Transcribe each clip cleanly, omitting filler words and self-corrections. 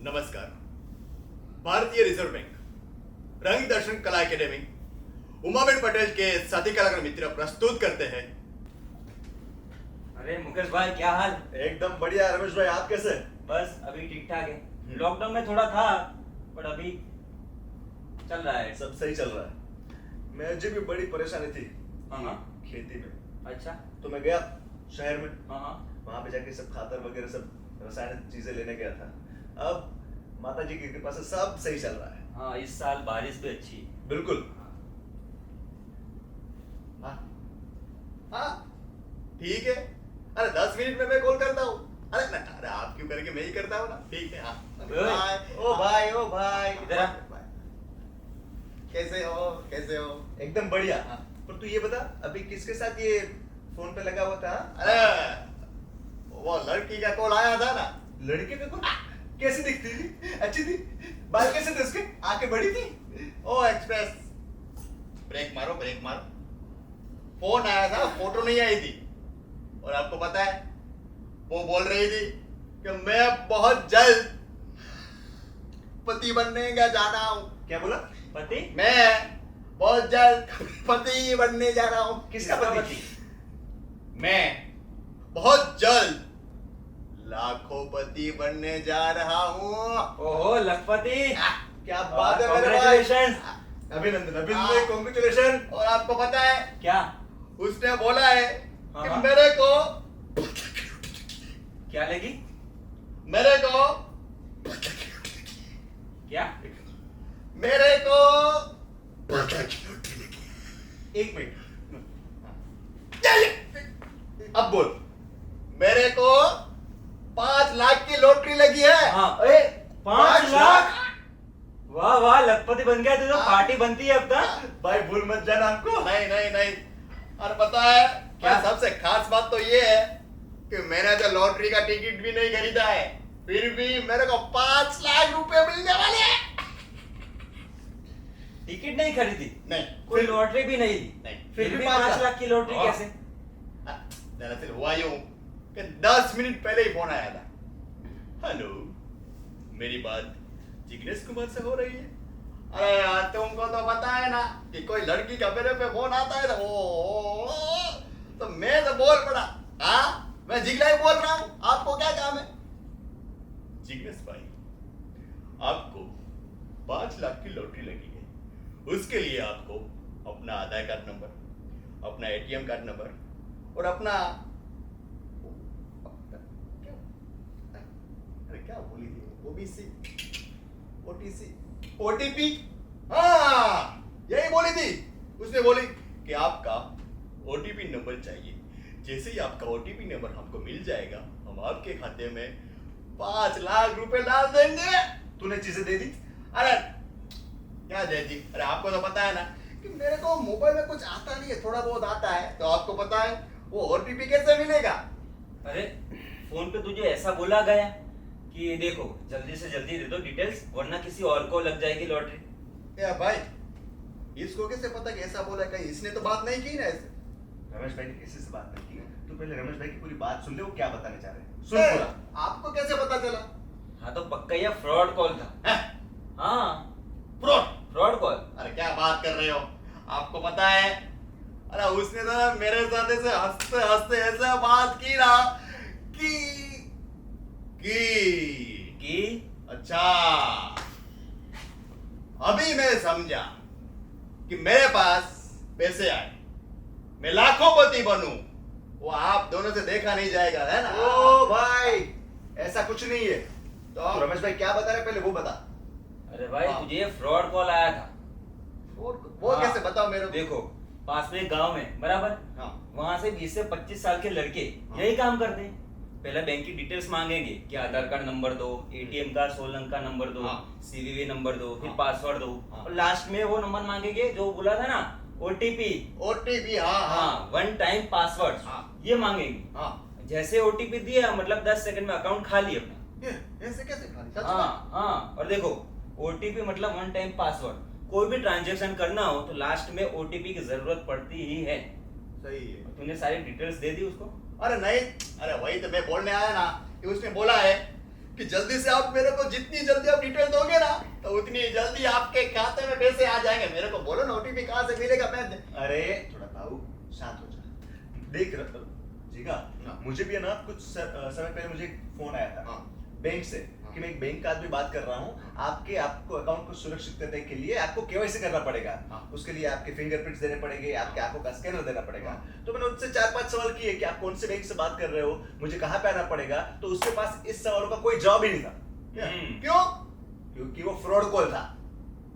नमस्कार। भारतीय reserve bank रंग दर्शन कला एकेडमी उमाबेन पटेल के साथी कलाकार मित्र प्रस्तुत करते हैं। अरे मुकेश भाई, क्या हाल? एकदम बढ़िया। रमेश भाई, आप कैसे? बस अभी ठीक ठाक है। लॉकडाउन में थोड़ा था, पर अभी चल रहा है। सब सही चल रहा है। मुझे भी बड़ी परेशानी थी हाँ। खेती में। अच्छा। तो मैं गया शहर में, हाँ। वहां पे जाके सब खातर वगैरह सब रासायनिक चीजें लेने गया था। अब माता जी की कृपा से सब सही चल रहा है। हाँ, इस साल बारिश भी अच्छी है। बिल्कुल। हाँ हाँ ठीक है। अरे 10 मिनट में मैं कॉल करता हूँ। अरे आप क्यों करके मैं ही करता हूँ ना। ठीक है। हाँ ओ भाई इधर आ। कैसे हो? एकदम बढ़िया। हाँ। पर तू ये बता, अभी किसके साथ ये फोन पे लगा हुआ था? अरे वो लड़की का कॉल आया था ना। लड़के का कौन? कैसी दिखती थी? अच्छी थी? बाल कैसे थे उसके? आंखें बड़ी थी? ओ एक्सप्रेस, ब्रेक मारो। फोन आया था, फोटो नहीं आई थी। और आपको पता है वो बोल रही थी कि मैं बहुत जल्द पति बनने का जा रहा हूँ। क्या बोला? पति? मैं बहुत जल्द पति बनने जा रहा हूँ। किसका पति? मैं बहुत जल्द लाखों पति बनने जा रहा हूँ। ओहो लखपति, क्या बात है मेरे भाई। Congratulations। अभिनंदन, कांग्रेचुलेशन। और आपको पता है क्या? उसने बोला है कि हाँ। मेरे को क्या लगी? क्या? मेरे को एक मिनट, अब बोल। मेरे को 5 लाख की लॉटरी लगी है। हाँ। 5 5 लाख? वाह वाह, लखपति बन गया। तो पार्टी बनती है अब तक। भाई भूल मत जाना हमको। नहीं। और पता है क्या? सबसे खास बात तो ये है कि मैंने तो लॉटरी का टिकट भी नहीं खरीदा है, फिर भी मेरे को 5 लाख रुपए मिलने वाले हैं। टिकट नहीं खरीदी? नहीं। कोई लॉटरी भी नहीं ली? नहीं। फिर भी 5 लाख की लॉटरी हाँ। कैसे? दरअसल हुआ यूं कि 10 मिनट पहले ही फोन आया था। हेलो, मेरी बात जिग्नेश कुमार से हो रही है? अरे यार, तुमको तो पता है ना कि कोई लड़की का मेरे पे फोन आता है तो मैं तो बोल पड़ा। हाँ, मैं जिगला ही बोल रहा हूँ। आपको क्या काम है? जिग्नेश भाई, आपको 5 लाख की लॉटरी लगी है। उसके लिए आपको अपना आधार कार्ड नंबर, अपना एटीएम कार्ड नंबर और अपना क्या बोली थी? OBC, OTC, OTP. हाँ, यही बोली थी। उसने बोली कि आपका ओटीपी नंबर चाहिए। जैसे ही आपका ओटीपी नंबर हमको मिल जाएगा, हम आपके खाते में 5 लाख रुपए डाल देंगे। तूने चीजें दे दी? अरे क्या दे दी? अरे आपको तो पता है ना कि मेरे को मोबाइल में कुछ आता नहीं है, थोड़ा बहुत आता है। तो आपको पता है वो ओटीपी कैसे मिलेगा? अरे फोन पे तुझे ऐसा बोला गया कि देखो जल्दी से जल्दी दे दो डिटेल्स, वरना किसी और को लग जाएगी लॉटरी। या भाई, इसको कैसे पता कि ऐसा बोला? कहीं इसने तो बात नहीं की ना ऐसे? रमेश भाई ने किसी से बात नहीं की। तू पहले रमेश भाई की पूरी बात सुन ले, वो क्या बताने चाह रहे हैं। सुन ए, पूरा। आपको कैसे पता चला? हाँ तो पक्का यह फ्रॉड कॉल था। हैं? हाँ, फ्रॉड कॉल। अरे क्या बात कर रहे हो? आपको पता है, अरे उसने तो मेरे साथ ऐसे हंसते हंसते ऐसा बात की ना कि अच्छा, अभी मैं समझा कि मेरे पास पैसे आए, मैं लाखोंपति बनूं। वो आप दोनों से देखा नहीं जाएगा, है ना? ओ भाई, ऐसा कुछ नहीं है। तो रमेश भाई क्या बता रहे, पहले वो बता। अरे भाई हाँ। तुझे फ्रॉड कॉल आया था। वो हाँ, कैसे बताओ मेरे को? देखो, पास में एक गांव है बराबर, हाँ। वहां से 20 से 25 साल के लड़के यही काम करते हैं। पहले बैंक की डिटेल्स मांगेंगे कि आधार कार्ड नंबर दो, एटीएम का 16 अंक का नंबर दो, हाँ। सीवीवी नंबर दो, फिर हाँ। पासवर्ड दो, हाँ। और लास्ट में वो नंबर मांगेंगे जो बोला था ना, ओटीपी। ओटीपी। हाँ हाँ, 1 टाइम पासवर्ड, हाँ। ये मांगेंगे। हाँ। जैसे ओटीपी दिया मतलब 10 सेकंड में अकाउंट खाली अपना। ये ऐसे कैसे खाली? सच में? हाँ, और देखो ओटीपी मतलब 1 टाइम पासवर्ड। कोई भी ट्रांजैक्शन करना हो तो लास्ट में ओटीपी की जरूरत पड़ती ही है। सही है। तूने सारी डिटेल्स दे दी उसको? अरे नहीं, अरे वही तो मैं बोलने आया ना कि उसने बोला है कि जल्दी से आप मेरे को जितनी जल्दी आप डिटेल दोगे ना तो उतनी जल्दी आपके खाते में पैसे आ जाएंगे। मेरे को बोलो ना ओटीपी कहाँ से मिलेगा। मैं अरे थोड़ा भाऊ शांत हो जा। देख जीगा, हाँ। मुझे भी है ना कुछ समय पहले मुझे एक फोन आया था हाँ। बैंक से कि मैं एक बैंक का आदमी बात कर रहा हूँ, आपको अकाउंट को सुरक्षित करने के लिए आपको केवाईसी करना पड़ेगा। हाँ। उसके लिए आपके फिंगरप्रिंट्स देने पड़ेंगे, आपके आंखों का स्कैनर देना पड़ेगा। हाँ। तो मैंने उनसे 4-5 सवाल किए कि आप कौन से बैंक से बात कर रहे हो, मुझे कहाँ पे आना पड़ेगा। तो उसके पास इस सवालों का कोई जवाब ही नहीं था। क्यों? क्योंकि वो फ्रॉड कॉल था।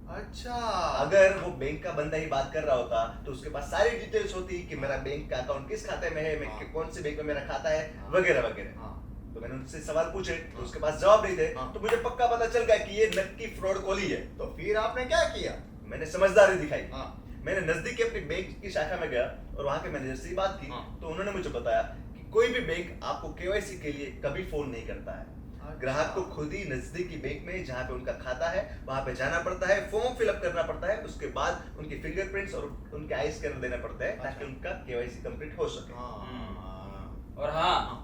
अच्छा, अगर वो बैंक का बंदा ही बात कर रहा होता तो उसके पास सारी डिटेल्स होती कि मेरा बैंक का अकाउंट किस खाते में है, मैं हाँ। कौन से बैंक में मेरा खाता है, हाँ। वगैरह वगैरह। हाँ। तो मैंने उनसे सवाल पूछे तो हाँ। उसके पास जवाब नहीं थे। हाँ। तो मुझे पक्का पता चल गया कि ये नक्की फ्रॉड कॉल ही है। तो फिर आपने क्या किया? मैंने समझदारी दिखाई। हाँ। मैंने नजदीक अपनी बैंक की शाखा में गया और वहां के मैनेजर से बात की। हाँ। तो उन्होंने मुझे बताया कि कोई भी बैंक आपको केवाईसी के लिए कभी फोन नहीं करता है। ग्राहक को खुद ही नजदीकी बैंक में जहाँ पे उनका खाता है वहां पे जाना पड़ता है, फॉर्म फिलअप करना पड़ता है, उसके बाद उनके फिंगरप्रिंट्स और उनके आई स्कैनर देना पड़ता है ताकि उनका केवाईसी कंप्लीट हो सके। और हाँ,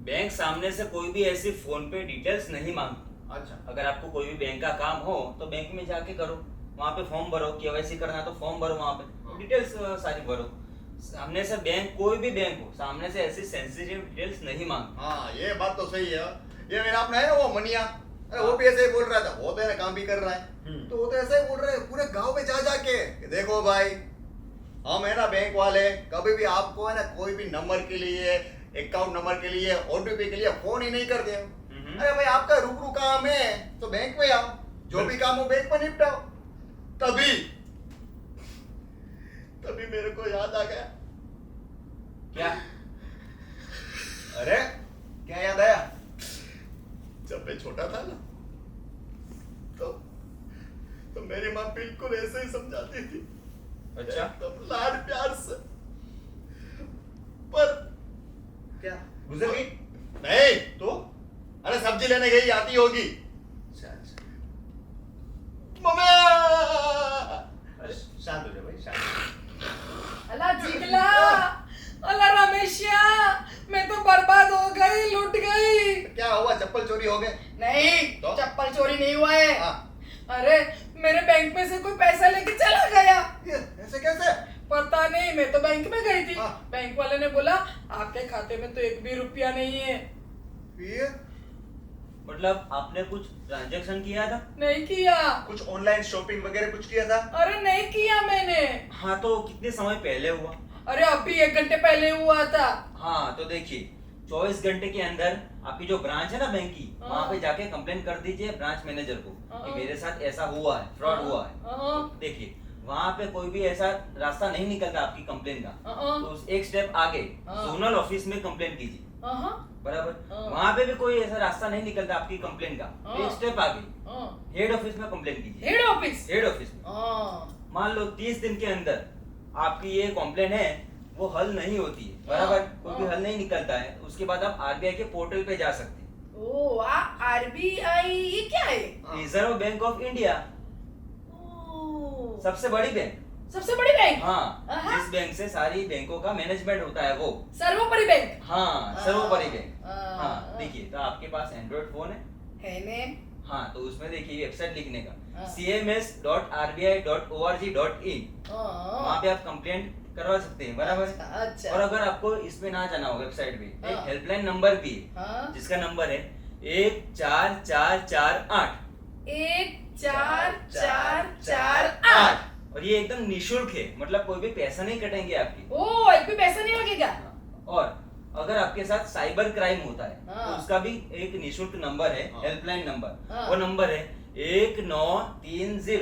बैंक सामने से कोई भी ऐसी फोन पे डिटेल्स नहीं मांगती। अच्छा। अगर आपको कोई भी बैंक का काम हो तो बैंक में जाके करो, वहाँ पे फॉर्म भरो, केवाईसी करना तो फॉर्म भरो, वहाँ पे डिटेल्स सारी भरो। सामने से बैंक, कोई भी बैंक हो, सामने से ऐसी सेंसिटिव डिटेल्स नहीं मांगती। हाँ, ये बात तो सही है। ये मेरा अपना है ना वो मनिया, अरे वो भी ऐसे ही बोल रहा था। वो तो मेरा काम भी कर रहा है, तो वो तो ऐसे ही बोल रहे हैं पूरे गांव में जा जाके कि देखो भाई, हम है ना बैंक वाले, कभी भी आपको है ना कोई भी नंबर के लिए, अकाउंट नंबर के लिए, ओटीपी के लिए फोन ही नहीं करते हो। अरे भाई, आपका रूबरू काम है तो बैंक में आओ, जो भी काम हो बैंक में निपटाओ। तभी मेरे को याद आ गया। क्या? अरे क्या याद आया? जब मैं छोटा था ना तो मेरी माँ बिल्कुल ऐसे ही समझाती थी। अच्छा। एकदम लाड प्यार से। पर क्या गुजर गई? नहीं तो अरे सब्जी लेने गई, आती होगी। अच्छा अच्छा, मम्मी, अरे शांत हो जा भाई, शांत हो जा। अला जिगला, अला रमेशिया, मैं तो बर्बाद हो गई, लूट गई। क्या हुआ? चप्पल चोरी हो गए? नहीं, तो? चप्पल चोरी नहीं हुआ है। हाँ। अरे मेरे बैंक में से कोई पैसा लेके चला गया। ये ऐसे कैसे? पता नहीं, मैं तो बैंक में गई थी। हाँ। बैंक वाले ने बोला आपके खाते में तो 1 भी रुपया नहीं है। फिर मतलब आपने कुछ ट्रांजैक्शन किया था? नहीं किया। कुछ ऑनलाइन शॉपिंग वगैरह कुछ किया था? अरे नहीं किया मैंने। हाँ, तो कितने समय पहले हुआ? अरे अभी 1 घंटे पहले हुआ था। हाँ, तो देखिए 24 घंटे के अंदर आपकी जो ब्रांच है ना बैंक की, हाँ। वहाँ पे जाके कंप्लेन कर दीजिए ब्रांच मैनेजर को कि हाँ। मेरे साथ ऐसा हुआ है, फ्रॉड हुआ है। हाँ। तो देखिए वहाँ पे कोई भी ऐसा रास्ता नहीं निकलता आपकी कंप्लेन का, हाँ। तो उस एक स्टेप आगे हाँ। जोनल ऑफिस में कंप्लेन कीजिए। हाँ। बराबर। हाँ। वहाँ पे भी कोई ऐसा रास्ता नहीं निकलता आपकी कंप्लेन का, तो हाँ। एक स्टेप आगे हाँ। हेड ऑफिस में कंप्लेन कीजिए। Head office. हेड ऑफिस में हाँ। मान लो 30 दिन के अंदर आपकी ये कंप्लेन है वो हल नहीं होती है, बराबर, कोई भी हल नहीं निकलता है, उसके बाद आप आरबीआई के पोर्टल पे जा सकते हैं। ओ वाह, आरबीआई ये क्या है? रिजर्व बैंक ऑफ इंडिया, ओ, सबसे बड़ी बैंक। सबसे बड़ी बैंक। हाँ, हाँ। जिस बैंक से सारी बैंकों का मैनेजमेंट होता है वो। सर्वोपरि बैंक। हाँ, सर्वोपरि बैंक। हाँ। हाँ, देखिए तो आपके पास एंड्रॉइड फोन है ने। हाँ, तो उसमें देखिए वेबसाइट लिखने का हाँ। cms.rbi.org.in, वहाँ पे आप कंप्लेंट करवा सकते हैं, बराबर। अच्छा। और अगर आपको इसमें ना जाना हो वेबसाइट पे, एक हाँ। हेल्पलाइन नंबर भी है, हाँ। जिसका नंबर है 14448। 14448। और ये एकदम निशुल्क है, मतलब कोई भी पैसा नहीं कटेंगे आपके। ओ, एक भी पैसा नहीं लगेगा। और अगर आपके साथ साइबर क्राइम होता है हाँ। तो उसका भी एक निशुल्क नंबर है, हाँ। Helpline number. हाँ। वो नंबर है 1930।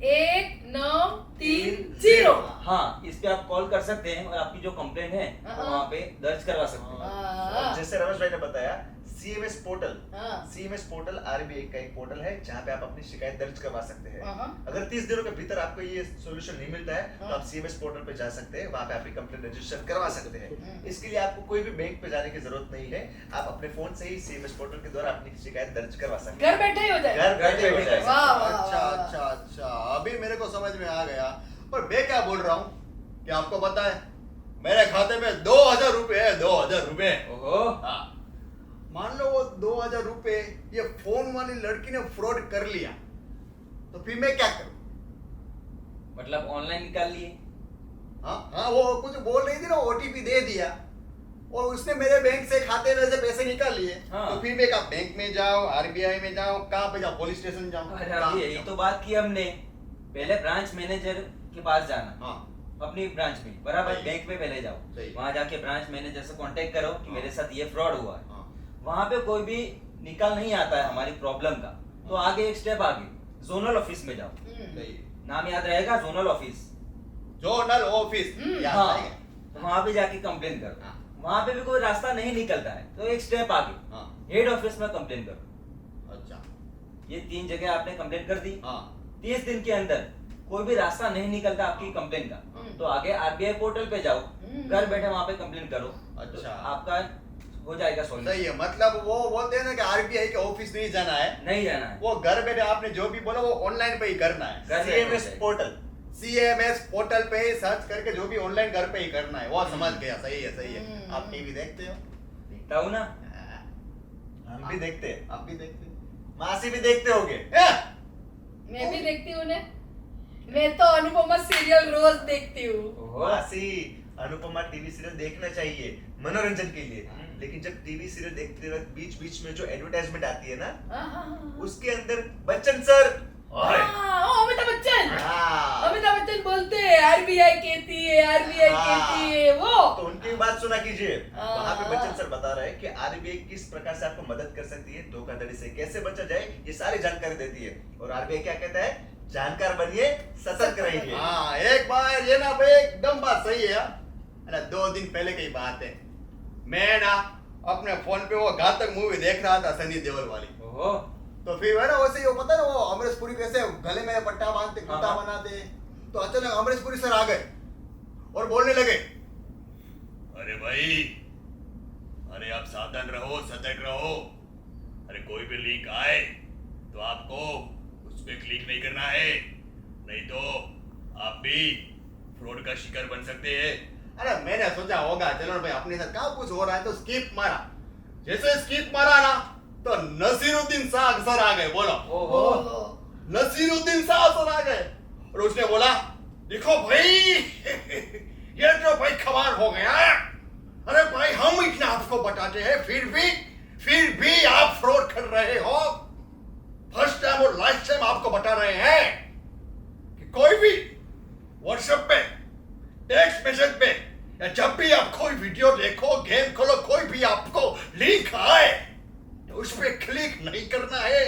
1930। हाँ, इस पे आप कॉल कर सकते हैं और आपकी जो कंप्लेंट है वो हाँ। वहाँ पे दर्ज करवा सकते हैं। और जैसे रमेश भाई ने बताया, सीएमएस पोर्टल, हाँ। सीएमएस पोर्टल आरबीआई का एक पोर्टल है जहाँ पे आप अपनी शिकायत दर्ज करवा सकते हैं। हाँ। अगर 30 दिनों के भीतर आपको ये सॉल्यूशन नहीं मिलता है तो हाँ। आप सीएमएस पोर्टल पे जा सकते हैं, वहाँ पे आपकी कंप्लेंट रजिस्टर करवा सकते हैं। हाँ। इसके लिए आपको कोई भी बैंक पे जाने की जरूरत नहीं है, आप अपने फोन से ही सीएमएस पोर्टल के द्वारा अपनी शिकायत दर्ज करवा सकते हैं। घर बैठे ही हो जाए। घर बैठे हो जाएगा। वाह, वाह, अच्छा वाह। अच्छा अच्छा, अभी मेरे को समझ में आ गया। पर मैं क्या बोल रहा हूँ कि आपको पता है मेरे खाते में 2000 रुपए है, 2000 रुपए। ओहो। हाँ, मान लो वो 2000 रुपए ये फोन वाली लड़की ने फ्रॉड कर लिया, तो फिर मैं क्या करूं? मतलब ऑनलाइन निकाल लिए। हाँ हाँ, वो कुछ बोल रही थी ना, ओटीपी दे दिया और उसने मेरे बैंक से खाते में से पैसे निकाल लिए। हाँ। तो फिर मैं कहाँ बैंक में जाओ, आरबीआई में जाओ, कहाँ पे जाओ, पुलिस स्टेशन जाओ? अरे कहाँ अभी पे यही जाऊं? तो बात की हमने, पहले ब्रांच मैनेजर के पास जाना, हाँ अपनी ब्रांच में बराबर, सही। बैंक में पहले जाओ, सही। वहां जाके ब्रांच मैनेजर से कांटेक्ट करो कि हाँ। मेरे साथ ये फ्रॉड हुआ है। हाँ वहां पे कोई भी निकाल नहीं आता है हमारी प्रॉब्लम का, तो आगे एक स्टेप आगे जोनल ऑफिस में जाओ, सही। नाम याद रहेगा, जोनल ऑफिस। जोनल ऑफिस याद हाँ, आएगा? तो वहां पे जाके कंप्लेन करो। हाँ। वहां पे भी कोई रास्ता नहीं निकलता है तो एक स्टेप आगे हाँ हेड ऑफिस में कंप्लेन करो। अच्छा ये 3 जगह आपने कंप्लेन कर दी, हाँ 30 दिन के अंदर कोई भी रास्ता नहीं निकलता आपकी कंप्लेन का, तो आगे आरबीआई पोर्टल पे जाओ, घर बैठे वहां पे कंप्लेन करो। अच्छा। तो आपका हो जाएगा सॉल्व। सही है। मतलब वो बोलते हैं ना कि आरबीआई के ऑफिस नहीं जाना है, नहीं जाना है, वो घर बैठे आपने जो भी बोला वो ऑनलाइन पे ही करना है। घर बैठे सीएमएस हो जाएगा। पोर्टल। सीएमएस पोर्टल पे ही सर्च करके जो भी ऑनलाइन घर पे ही करना है। वो समझ गया, सही है सही है। आप टीवी देखते हो? देखता हूँ ना। हम भी देखते हैं, आप भी देखते हो? मासी भी देखते होगे। मैं भी देखती हूँ ने, मैं तो अनुपमा सीरियल रोज देखती हूँ। ओहो, मासी, अनुपमा टीवी सीरियल देखना चाहिए मनोरंजन के लिए, लेकिन जब टीवी सीरियल देखते वक्त बीच बीच में जो एडवर्टाइजमेंट आती है ना, हाँ, उसके अंदर बच्चन सर और अमिताभ बच्चन, हाँ, अमिताभ बच्चन बोलते हैं आरबीआई कहती है, आरबीआई हाँ। कहती है वो। तो उनकी बात सुना कीजिए। हाँ। वहां पे बच्चन सर बता रहे हैं कि आरबीआई किस प्रकार से आपको मदद कर सकती है, धोखाधड़ी से कैसे बचा जाए, ये सारी जानकारी देती है। और आरबीआई क्या कहता है, जानकार बनिए, सतर्क रहिए। हाँ एक बार ये ना भाई एकदम बात सही है। ना 2 दिन पहले की बात है, मैं ना अपने फोन पे वो घातक मूवी देख रहा था, सनी देओल वाली। ओहो, तो फिर है ना वैसे ही वो पता है ना, वो अमरीश पुरी कैसे गले में पट्टा बांधते कुत्ता हाँ। बनाते, तो अचानक अमरीश पुरी सर आ गए और बोलने लगे, अरे भाई, अरे आप सावधान रहो, सतर्क रहो, अरे कोई भी लिंक आए तो आपको उस पे क्लिक नहीं करना है, नहीं तो आप भी फ्रॉड का शिकार बन सकते हैं। अरे मैंने सोचा होगा चलो भाई अपने साथ क्या कुछ हो रहा है, तो स्किप मारा। जैसे स्किप मारा ना तो नसीरुद्दीन शाह सर आ गए। बोलो, ओहो, नसीरुद्दीन शाह सर आ गए और उसने बोला, देखो भाई ये तो भाई कमाल हो गया। अरे भाई हम इतना आपको बताते हैं फिर भी आप फ्रॉड कर रहे हो। फर्स्ट टाइम और लास्ट टाइम आपको बता रहे हैं कि कोई भी व्हाट्सएप पे, टेक्स्ट मैसेज पे, या जब भी आप कोई वीडियो देखो, गेम खोलो, कोई भी आपको लिंक आए तो उस पे क्लिक नहीं करना है,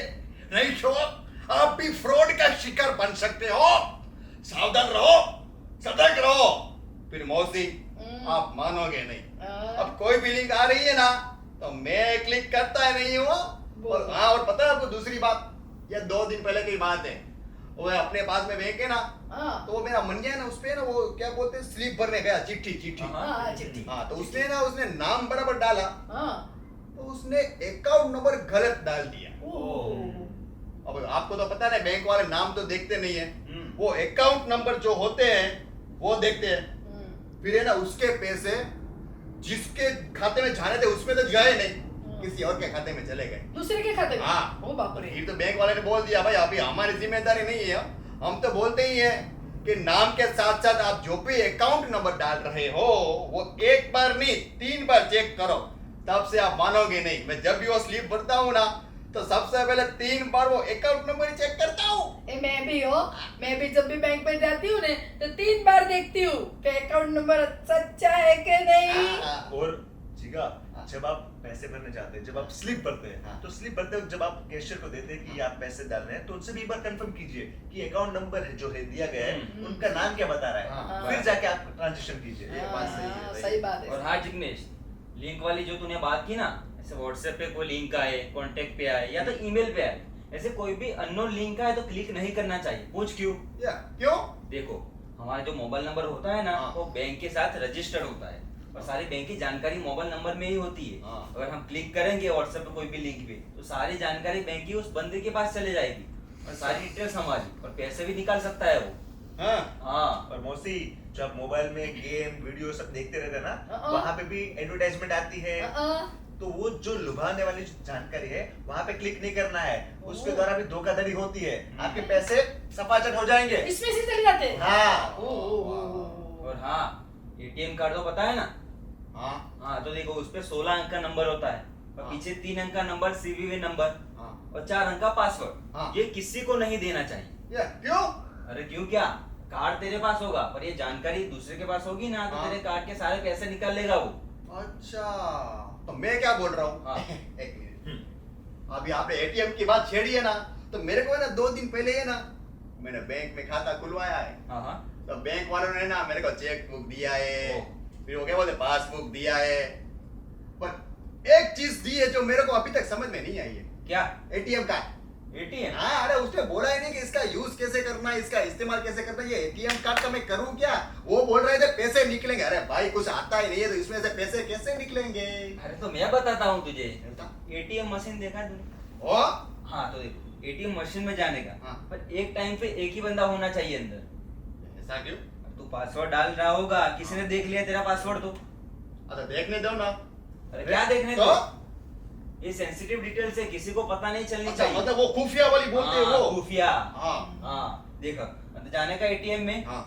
नहीं तो आप भी फ्रॉड का शिकार बन सकते हो। सावधान रहो, सतर्क रहो। फिर मौसी आप मानोगे नहीं, अब कोई भी लिंक आ रही है ना तो मैं क्लिक करता है नहीं हूँ। और हाँ, और पता है आपको दूसरी बात, ये 2 दिन पहले की बात है, वो अपने पास में बैंक है ना, तो वो मेरा मन गया ना, उसपे ना वो क्या बोलते हैं, स्लिप भरने गया, चिट्ठी। चिट्ठी। हाँ, तो उसने नाम बराबर डाला, हाँ, तो उसने अकाउंट नंबर गलत डाल दिया। ओह, अब आपको तो पता है बैंक वाले नाम तो देखते नहीं है, हम्म। वो अकाउंट नंबर जो होते हैं वो देखते हैं। फिर है ना उसके पैसे जिसके खाते में जाने थे उसमें तो गए नहीं, किसी और के खाते में चले गए। दूसरे के खाते में? हाँ। ओ बाप रे। फिर तो बैंक वाले ने बोल दिया, भाई अभी हमारी जिम्मेदारी नहीं है, हम तो बोलते ही हैं कि नाम के साथ साथ आप जो भी अकाउंट नंबर डाल रहे हो वो 1 बार नहीं 3 बार चेक करो, तब से आप मानोगे नहीं। मैं जब भी वो स्लिप भरता हूँ ना तो सबसे पहले 3 बार वो अकाउंट नंबर ही चेक करता हूँ। मैं भी जब भी बैंक में जाती हूँ ने तो 3 बार देखती हूँ कि अकाउंट नंबर सच्चा है कि नहीं। हाँ। और जीगा, जब आप पैसे भरने जाते हैं, जब आप स्लिप भरते हैं, हाँ। तो स्लिप भरते वक्त जब आप कैशियर को देते हैं कि आप पैसे डाल रहे हैं, तो उनसे भी एक बार कंफर्म कीजिए कि अकाउंट नंबर है जो है दिया गया है उनका नाम क्या बता रहा है, हाँ। फिर जाके आप ट्रांजेक्शन कीजिए। ये बात सही है, सही। सही बात और है। हाँ जिग्नेश, लिंक वाली जो तूने बात की ना, ऐसे व्हाट्सएप पे कोई लिंक आए, कांटेक्ट पे आए या तो ईमेल पे आए, ऐसे कोई भी अननोन लिंक आए तो क्लिक नहीं करना चाहिए। पूछ क्यों? या क्यों? देखो, हमारा जो मोबाइल नंबर होता है ना, हाँ। वो बैंक के साथ रजिस्टर्ड होता है और सारी बैंक की जानकारी मोबाइल नंबर में ही होती है। हाँ। अगर हम क्लिक करेंगे व्हाट्सएप पे कोई भी लिंक पे, तो सारी जानकारी बैंक की उस बंदे के पास चले जाएगी और सारी डिटेल्स हमारी, और पैसे भी निकाल सकता है वो। हाँ। हाँ, और मौसी, जब मोबाइल में गेम वीडियो सब देखते रहते हैं ना, हाँ। वहां पे भी एडवर्टाइजमेंट आती है तो वो जो लुभाने वाली जो जानकारी है वहां पे क्लिक नहीं करना है, उसके द्वारा भी धोखाधड़ी होती है, आपके पैसे सफाचट हो जाएंगे। इसमें से चले जाते हैं। हाँ और हाँ, एटीएम कार्ड तो पता है ना? हाँ हाँ, तो देखो उस पे 16 अंक का नंबर होता है और हाँ। पीछे 3 अंक का नंबर सीवीवी नंबर हाँ और 4 अंक का पासवर्ड। हाँ। ये किसी को नहीं देना चाहिए। या क्यों? अरे क्यों क्या? कार्ड तेरे पास होगा पर ये जानकारी दूसरे के पास होगी ना, तो हाँ। तेरे कार्ड के सारे पैसे निकाल लेगा वो। अच्छा, तो मैं क्या बोल रहा हूँ? हाँ। एक मिनट, अभी आपने एटीएम की बात छेड़ी है ना, तो मेरे को है ना 2 दिन पहले है ना, मैंने बैंक में खाता खुलवाया है। हाँ हाँ। तो बैंक वालों ने ना मेरे को चेक बुक दिया है, ओ। फिर वो क्या बोलते पासबुक दिया है, पर एक चीज दी है जो मेरे को अभी तक समझ में नहीं आई है। क्या? एटीएम का। एटीएम? हाँ, अरे उसने बोला ही नहीं कि इसका यूज कैसे करना है, इसका इस्तेमाल कैसे करना है, ये एटीएम कार्ड का मैं करूं क्या? वो बोल रहे थे पैसे निकलेंगे। अरे भाई कुछ आता ही नहीं है तो इसमें से पैसे कैसे निकलेंगे? अरे तो मैं बताता हूँ तुझे। एटीएम मशीन देखा है तूने? ओ हाँ, तो देखो एटीएम मशीन में जाने का, हाँ। पर एक टाइम पे एक ही बंदा होना चाहिए अंदर। ऐसा क्यों? तू पासवर्ड डाल रहा होगा, किसी ने देख लिया तेरा पासवर्ड तो। अच्छा देखने दो ना। अरे क्या देखने तो? दो? ये सेंसिटिव डिटेल्स है, किसी को पता नहीं चलनी अच्छा, चाहिए। मतलब वो खुफिया वाली बोलते हैं हाँ, वो। खुफिया। हाँ हाँ देखो, अंदर जाने का एटीएम में, हाँ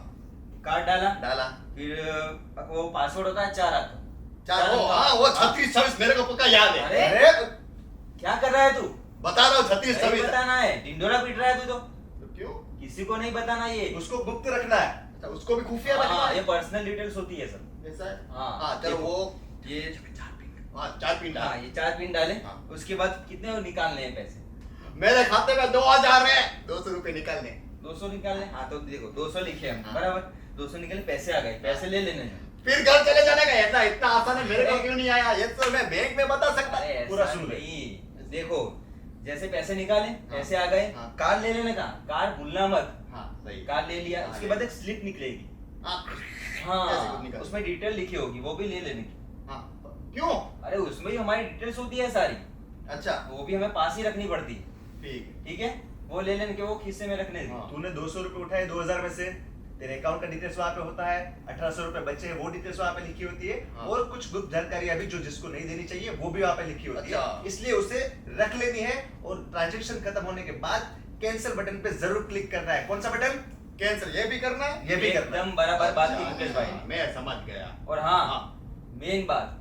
कार्ड डाला, डाला। फिर वो पासवर्ड होता है 4 अंक। चार वो अंक। हाँ वो 36 मेरे को पक्का याद है। अरे, अरे क्या कर रहा है तू? बता रहा हूँ 36 नहीं बताना है, डिंडोरा पीट रहा है तू तो। तो क्यों? किसी को नहीं बताना ये। उसको गुप्त रखना है। अच्छा उसको भी खुफिया रखना हाँ, है? ये पर्सनल डिटेल्स होती है सब। ऐसा है? हाँ, हाँ चलो देखो, वो ये 4 पिन हाँ, डाल। ये 4 पिन डाले। हाँ। उसके बाद कितने निकालने हैं पैसे? मेरे खाते में 2000 है, 200 रुपए निकालने। 200 निकालने। हाँ तो देखो 200 लिखे हम, हाँ। बराबर। 200 निकले, पैसे आ गए, पैसे ले लेने हैं। फिर घर चले जाने का इतना इतना आसान है, मेरे को क्यों नहीं आया? ये तो मैं बैंक में बता सकता। अरे ऐसा पूरा सुन ले। नहीं। देखो जैसे पैसे निकाले, पैसे आ गए, हाँ। कार्ड ले लेने का, कार्ड भूलना मत। हाँ सही। कार्ड ले लिया, हाँ, उसके ले बाद एक स्लिप निकलेगी। हाँ कैसे हाँ, निकाल? उसमें डिटेल लिखी होगी, वो भी ले लेने की। हाँ क्यों? अरे उसमें ही हमारी डिटेल्स होती है सारी, अच्छा वो भी हमें पास ही रखनी पड़ती है। ठीक है। ठीक है, वो ले लेने के, वो खीसे में रखने की। हाँ। तूने 200 रुपए उठाए 2000 में से, तेरे अकाउंट का डिटेल्स वहां पे होता है, 1800 रुपए बचे हैं वो डिटेल्स वहां पे लिखी होती है, हाँ। और कुछ गुप्त जानकारी अभी जो जिसको नहीं देनी चाहिए वो भी वहां पे लिखी होती अच्छा। है, इसलिए उसे रख लेनी है। और ट्रांजेक्शन खत्म होने के बाद कैंसिल बटन पे जरूर क्लिक करना है। कौन सा बटन? कैंसिल ये भी करना है? ये भी करना है। एकदम बराबर बात की अच्छा, मुकेश भाई। मैं समझ गया। और हाँ, मेन बात,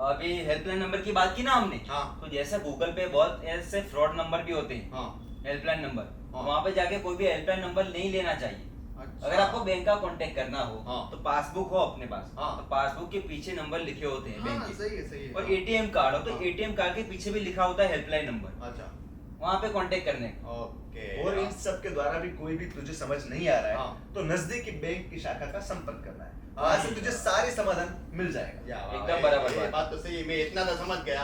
अभी हेल्पलाइन नंबर की बात की ना हमने, हाँ। तो जैसे गूगल पे बहुत ऐसे फ्रॉड नंबर भी होते हैं, हाँ हेल्पलाइन नंबर, हाँ। वहां पे जाके कोई भी हेल्पलाइन नंबर नहीं लेना चाहिए। अच्छा। अगर आपको बैंक का कांटेक्ट करना हो, हाँ। तो पासबुक हो अपने पास, हाँ। तो पासबुक के पीछे नंबर लिखे होते हैं बैंक हाँ के। सही है सही है। और एटीएम कार्ड हो तो हाँ। एटीएम कार्ड के पीछे भी लिखा होता है हेल्पलाइन नंबर, अच्छा वहां पे कांटेक्ट करने का। ओके। और इन सब के द्वारा भी कोई भी तुझे समझ नहीं आ रहा है, हाँ। तो नजदीकी बैंक की शाखा का संपर्क करना है, हाँ, वहां से ये तुझे तो। सारे समाधान मिल जाएगा। या एकदम बराबर ये बात। बात तो सही है। मैं इतना तो समझ गया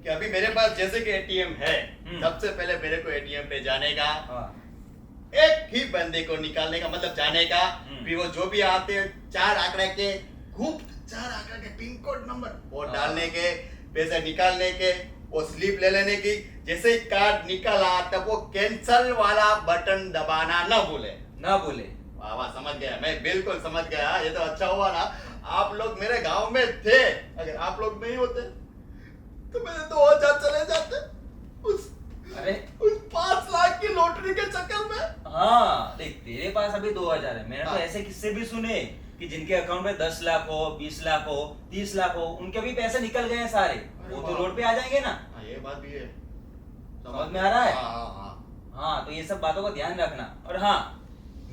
कि अभी मेरे पास जैसे कि एटीएम है, सबसे पहले मेरे को एटीएम पे जाने का, हाँ। एक ही बंदे को निकालने का, मतलब जाने का, फिर वो जो भी आते हैं 4 आंकड़े के गुप्त 4 आंकड़े के पिन कोड नंबर वो हाँ। डालने के, पैसे निकालने के, वो स्लिप ले लेने की। जैसे ही कार्ड निकाला तब वो कैंसल वाला बटन दबाना न भूले। ना बोले। वाह वाह समझ गया, मैं बिल्कुल समझ गया। ये तो अच्छा हुआ ना आप लोग मेरे गांव में थे, अगर आप लोग नहीं होते तो मेरे 2000 चले जाते उस अरे 5 लाख की लॉटरी के चक्कर में। हाँ देख, तेरे पास अभी 2000 है, मैंने तो हाँ। ऐसे किस्से भी सुने कि जिनके अकाउंट में 10 लाख हो, 20 लाख हो, 30 लाख हो, उनके भी पैसे निकल गए हैं सारे। वो तो वाह। रोड पे आ जाएंगे ना। हाँ ये बात भी है। समझ में आ रहा है? हाँ हाँ हाँ। हाँ, तो ये सब बातों का ध्यान रखना। और हाँ,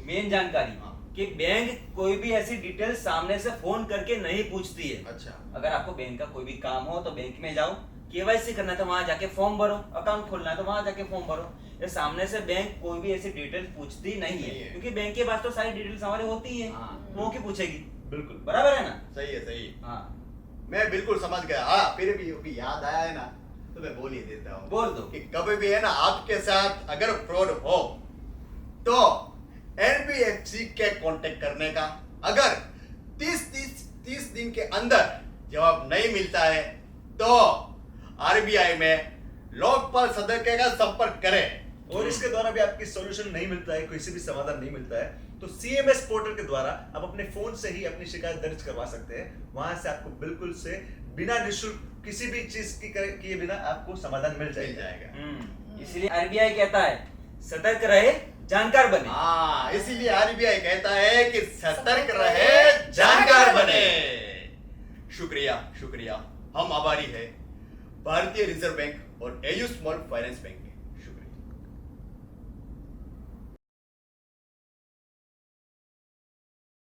मेन जानकारी हाँ। कि बैंक कोई भी ऐसी डिटेल सामने से फोन करके नहीं पूछती है। अच्छा अगर आपको बैंक का कोई भी काम हो तो बैंक में जाओ, केवाईसी करना है तो वहां जाके फॉर्म भरो, अकाउंट खोलना है तो वहां जाके फॉर्म भरो। ये सामने से बैंक कोई भी ऐसी डिटेल्स पूछती नहीं नहीं है, है। क्योंकि बैंक के पास तो सारी डिटेल्स हमारी होती है। हाँ। वो की पूछेगी? बिल्कुल बराबर है ना? सही है सही। हाँ, मैं बिल्कुल समझ गया। हाँ फिर भी अभी याद आया है ना तो मैं बोल ही देता हूँ। बोल दो। कि कभी भी है ना आपके साथ अगर फ्रॉड हो तो एनबीएफसी के कांटेक्ट करने का, अगर 30 दिन के अंदर जवाब नहीं मिलता है तो आरबीआई में लोकपाल सदस्य का संपर्क करें। और इसके द्वारा भी आपकी सॉल्यूशन नहीं मिलता है, किसी भी समाधान नहीं मिलता है, तो सीएमएस पोर्टल के द्वारा आप अपने फोन से ही अपनी शिकायत दर्ज करवा सकते हैं। वहां से आपको बिल्कुल से बिना निःशुल्क किसी भी चीज की किए बिना आपको समाधान मिल मिल जाएगा। जाएगा। इसलिए आरबीआई कहता है सतर्क रहे, जानकार बने। हाँ, इसीलिए आरबीआई कहता है कि सतर्क रहे, जानकार बने। शुक्रिया शुक्रिया, हम आभारी हैं भारतीय रिजर्व बैंक और एयू स्मॉल फाइनेंस बैंक